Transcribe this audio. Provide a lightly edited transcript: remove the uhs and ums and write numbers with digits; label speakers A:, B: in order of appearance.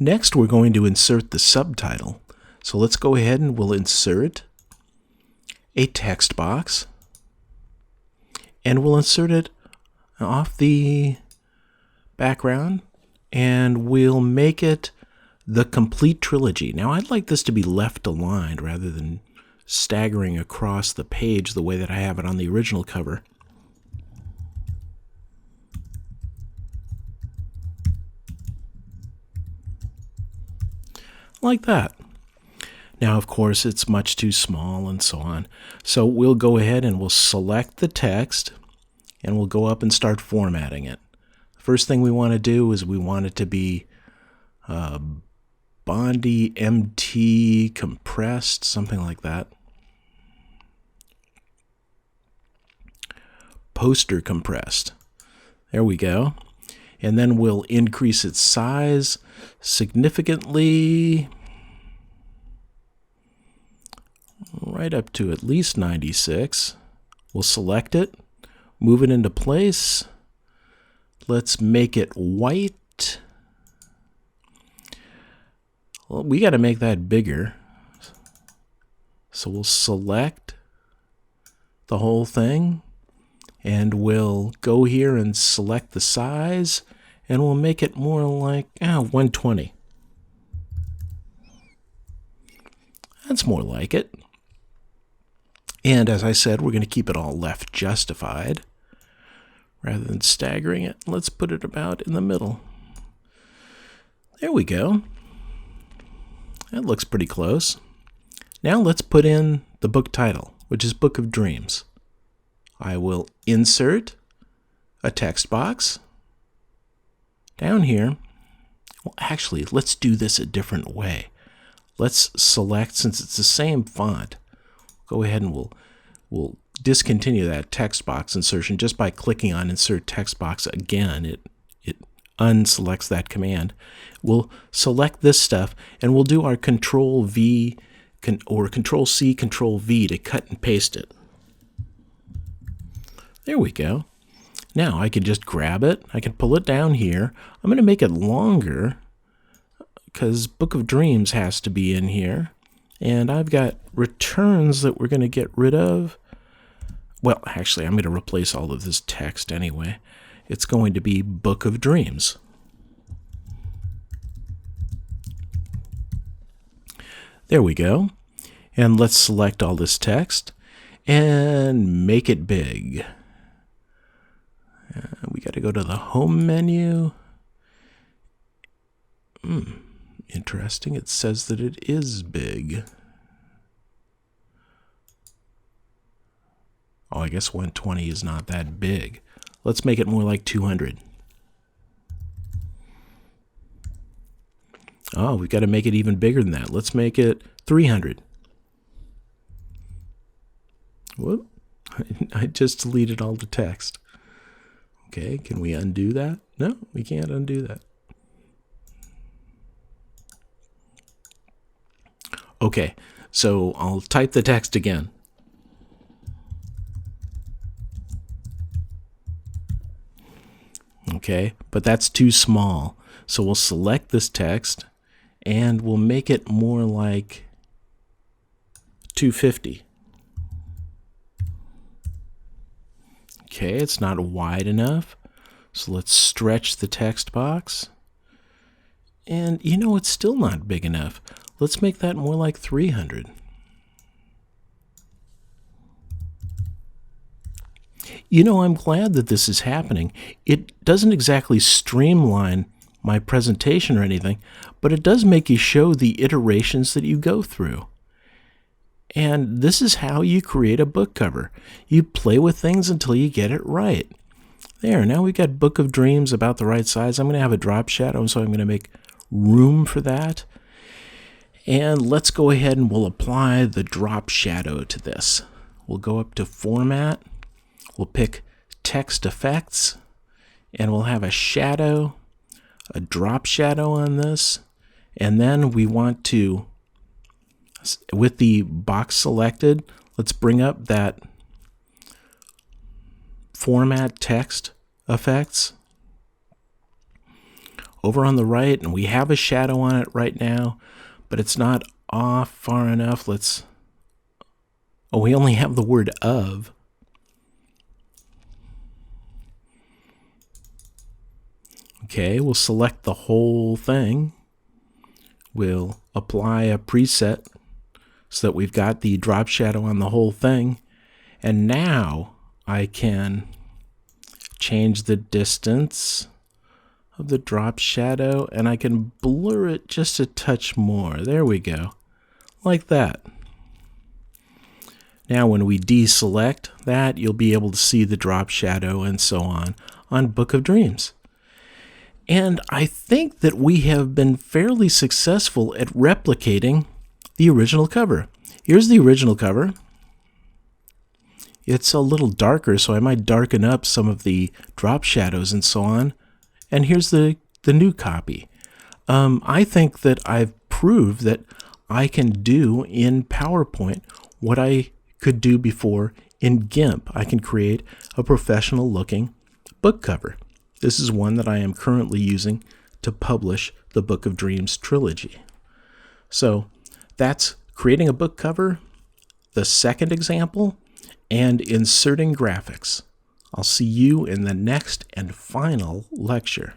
A: Next, we're going to insert the subtitle. So let's go ahead and we'll insert a text box, and we'll insert it off the background, and we'll make it the complete trilogy. Now, I'd like this to be left aligned rather than staggering across the page the way that I have it on the original cover. Like that. Now, of course, it's much too small and so on. So we'll go ahead and we'll select the text, and we'll go up and start formatting it. First thing we want to do is we want it to be Bondi MT compressed, something like that. Poster compressed. There we go. And then we'll increase its size significantly, right up to at least 96. We'll select it, move it into place. Let's make it white. Well, we got to make that bigger. So we'll select the whole thing, and we'll go here and select the size, and we'll make it more like 120. That's more like it. And as I said, we're going to keep it all left justified rather than staggering it. Let's put it about in the middle. There we go. That looks pretty close. Now let's put in the book title, which is Book of Dreams. I will insert a text box down here. Well, actually, let's do this a different way. Let's select, since it's the same font, go ahead and we'll discontinue that text box insertion just by clicking on Insert Text Box again. It unselects that command. We'll select this stuff, and we'll do our Control V or Control C, Control V to cut and paste it. There we go. Now I can just grab it. I can pull it down here. I'm going to make it longer because Book of Dreams has to be in here. And I've got returns that we're going to get rid of. Well, actually, I'm going to replace all of this text anyway. It's going to be Book of Dreams. There we go. And let's select all this text and make it big. We got to go to the home menu. Interesting. It says that it is big. Oh, I guess 120 is not that big. Let's make it more like 200. Oh, we've got to make it even bigger than that. Let's make it 300. Whoop. I just deleted all the text. Okay, can we undo that? No, we can't undo that. Okay, so I'll type the text again. Okay, but that's too small. So we'll select this text and we'll make it more like 250. Okay, it's not wide enough. So let's stretch the text box. And it's still not big enough. Let's make that more like 300. I'm glad that this is happening. It doesn't exactly streamline my presentation or anything, but it does make you show the iterations that you go through. And this is how you create a book cover. You play with things until you get it right. There, now we've got Book of Dreams about the right size. I'm going to have a drop shadow, so I'm going to make room for that. And let's go ahead and we'll apply the drop shadow to this. We'll go up to Format. We'll pick Text Effects, and we'll have a shadow, a drop shadow on this. And then we want to, with the box selected, let's bring up that Format Text Effects. over on the right, and we have a shadow on it right now, but it's not off far enough. We only have the word of. Okay, we'll select the whole thing. We'll apply a preset so that we've got the drop shadow on the whole thing. And now I can change the distance of the drop shadow, and I can blur it just a touch more. There we go, like that. Now when we deselect that, you'll be able to see the drop shadow and so on Book of Dreams. And I think that we have been fairly successful at replicating the original cover. Here's the original cover. It's a little darker, so I might darken up some of the drop shadows and so on. And here's the new copy. I think that I've proved that I can do in PowerPoint what I could do before in GIMP. I can create a professional looking book cover. This is one that I am currently using to publish the Book of Dreams trilogy. So that's creating a book cover, the second example, and inserting graphics. I'll see you in the next and final lecture.